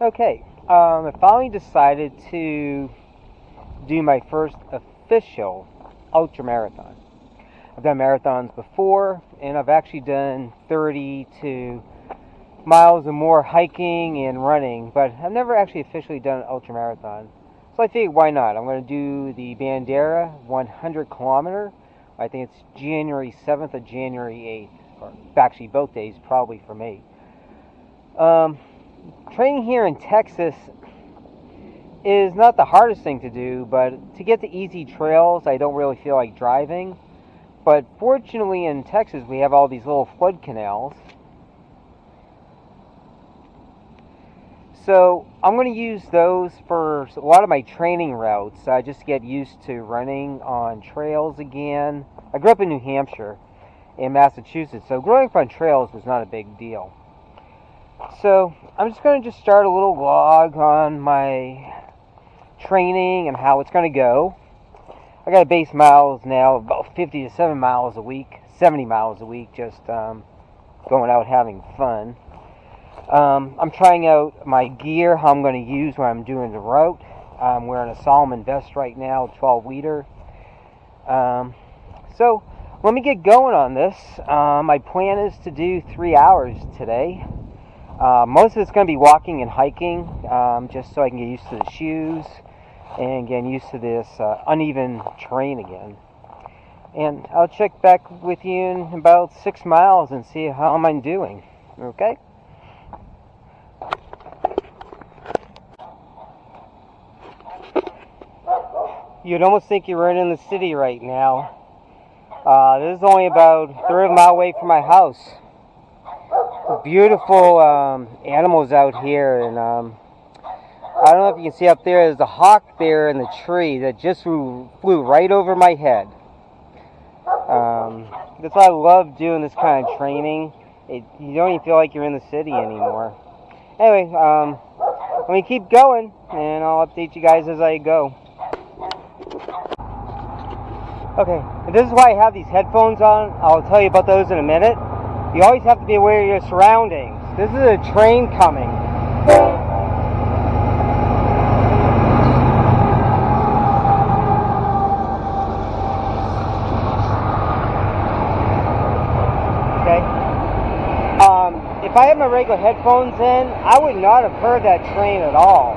Okay, I finally decided to do my first official ultra marathon. I've done marathons before, and I've actually done 32 miles or more hiking and running, but I've never actually officially done an ultra marathon. So I figured, why not? I'm going to do the Bandera 100 kilometer. I think it's January 7th or January 8th, or actually both days probably for me. Training here in Texas is not the hardest thing to do, but to get to easy trails, I don't really feel like driving. But fortunately in Texas, we have all these little flood canals. So I'm going to use those for a lot of my training routes, just to get used to running on trails again. I grew up in New Hampshire and Massachusetts, so growing up on trails was not a big deal. So I'm just going to start a little vlog on my training and how it's going to go. I got a base miles now of about 50 to 70 miles a week, just going out having fun. I'm trying out my gear, how I'm going to use when I'm doing the route. I'm wearing a Salomon vest right now, 12 liter. So let me get going on this. My plan is to do 3 hours today. Most of it's going to be walking and hiking, just so I can get used to the shoes and get used to this uneven terrain again. And I'll check back with you in about 6 miles and see how I'm doing. Okay? You'd almost think you're right in the city right now. This is only about a third of a mile away from my house. Beautiful animals out here, and I don't know if you can see up there, there's a hawk there in the tree that just flew right over my head. That's why I love doing this kind of training. You don't even feel like you're in the city anymore. Anyway, let me keep going, and I'll update you guys as I go. Okay, and this is why I have these headphones on. I'll tell you about those in a minute. You always have to be aware of your surroundings. This is a train coming. Okay. If I had my regular headphones in, I would not have heard that train at all.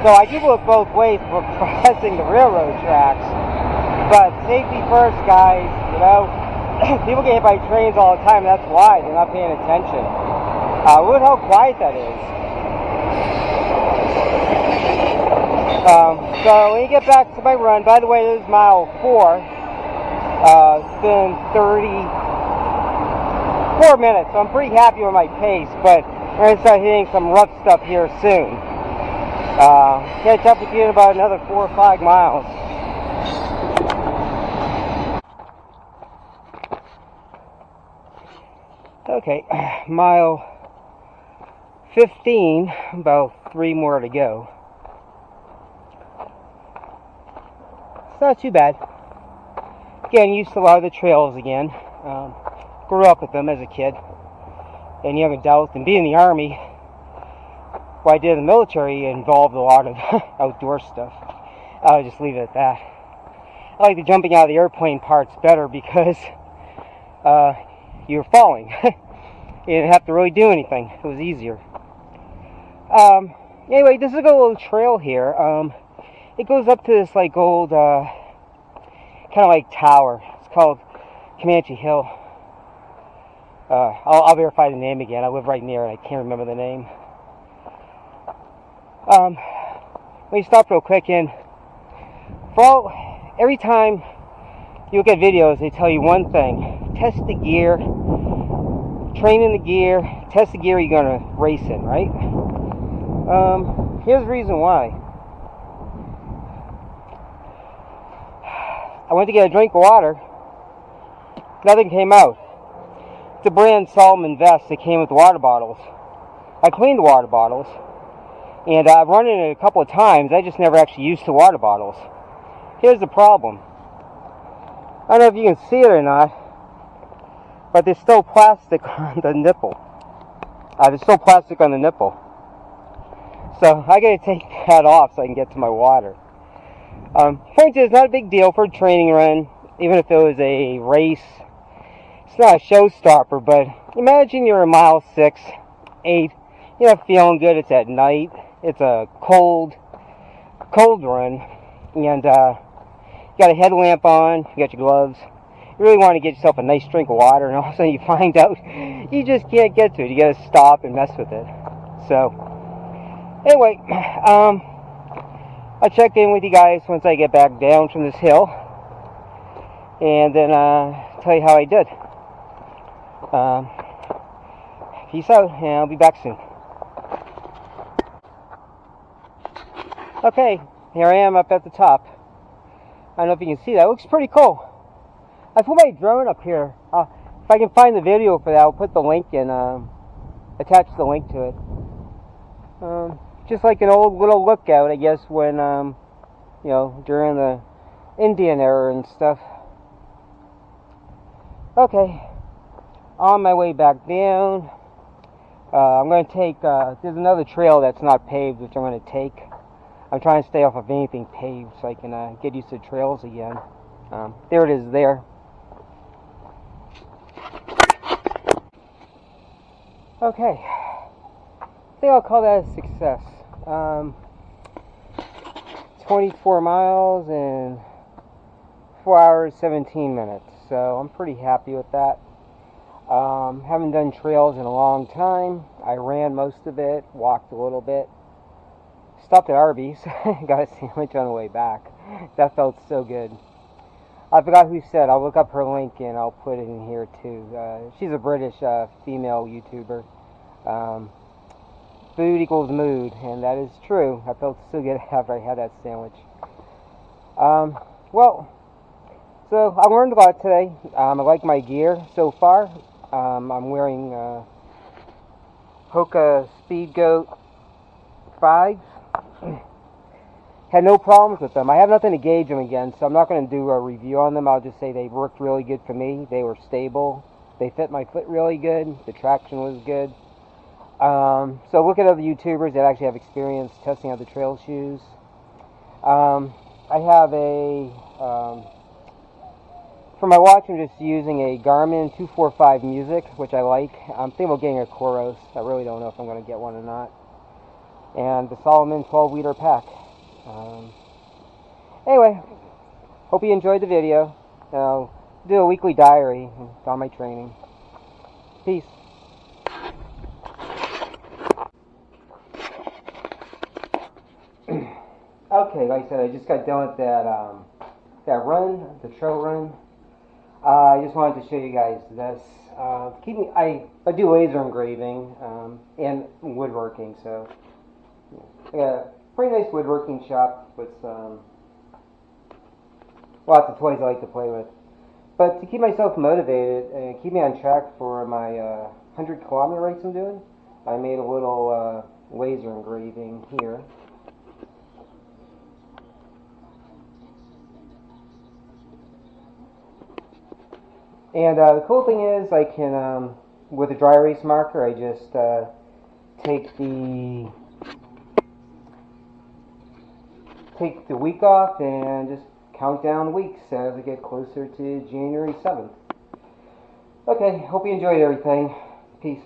So I do look both ways for crossing the railroad tracks. But safety first, guys, you know. People get hit by trains all the time, that's why. They're not paying attention. Look how quiet that is. So when you get back to my run, by the way, this is mile 4. It's been 34 minutes, so I'm pretty happy with my pace, but we're going to start hitting some rough stuff here soon. Catch up with you in about another 4 or 5 miles. Okay, mile 15, about 3 more to go. It's not too bad. Getting used to a lot of the trails again. Grew up with them as a kid and young adult, and being in the Army, what I did in the military involved a lot of outdoor stuff. I'll just leave it at that. I like the jumping out of the airplane parts better because you're falling. You didn't have to really do anything. It was easier. Anyway, this is a little trail here. It goes up to this like old kind of like tower. It's called Comanche Hill. I'll verify the name again. I live right near it. I can't remember the name. Let me stop real quick. And every time you look at videos, they tell you one thing: test the gear, train in the gear, test the gear you're gonna race in, right? Here's the reason why. I went to get a drink of water. Nothing came out. It's a brand Salomon vest that came with the water bottles. I cleaned the water bottles, and I've run in it a couple of times. I just never actually used the water bottles. Here's the problem. I don't know if you can see it or not, but there's still plastic on the nipple. There's still plastic on the nipple. So I gotta take that off so I can get to my water. Point is, it's not a big deal for a training run, even if it was a race. It's not a showstopper, but imagine you're a mile 6, 8, you're not feeling good, it's at night, it's a cold run, and you got a headlamp on, you got your gloves, you really want to get yourself a nice drink of water, and all of a sudden you find out you just can't get to it. You got to stop and mess with it. So, anyway, I'll check in with you guys once I get back down from this hill, and then tell you how I did. Peace out, and I'll be back soon. Okay, here I am up at the top. I don't know if you can see that. It looks pretty cool. I put my drone up here. If I can find the video for that, I'll put the link and attach the link to it. Just like an old little lookout, I guess, when you know, during the Indian era and stuff. Okay, on my way back down, I'm going to take, there's another trail that's not paved, which I'm going to take. I'm trying to stay off of anything paved so I can get used to trails again. There it is there. Okay, I think I'll call that a success. 24 miles in 4 hours, 17 minutes. So I'm pretty happy with that. Haven't done trails in a long time. I ran most of it, walked a little bit. Stopped at Arby's, got a sandwich on the way back. That felt so good. I forgot who said. I'll look up her link and I'll put it in here too. She's a British female YouTuber. Food equals mood, and that is true. I felt so good after I had that sandwich. Well, so I learned a lot today. I like my gear so far. I'm wearing Hoka Speed Goat 5s. Had no problems with them. I have nothing to gauge them against, so I'm not going to do a review on them. I'll just say they worked really good for me. They were stable. They fit my foot really good. The traction was good. So look at other YouTubers that actually have experience testing out the trail shoes. I have a, for my watch I'm just using a Garmin 245 Music, which I like. I'm thinking about getting a Coros. I really don't know if I'm going to get one or not. And the Solomon 12-liter pack. Anyway, hope you enjoyed the video. I'll do a weekly diary on my training. Peace. Okay, like I said, I just got done with that run, the trail run. I just wanted to show you guys this. I do laser engraving and woodworking, so I got a pretty nice woodworking shop with lots of toys I like to play with. But to keep myself motivated and keep me on track for my 100-kilometer race I'm doing, I made a little laser engraving here. And the cool thing is I can, with a dry erase marker, I just take the week off and just count down the weeks as we get closer to January 7th. Okay, hope you enjoyed everything. Peace.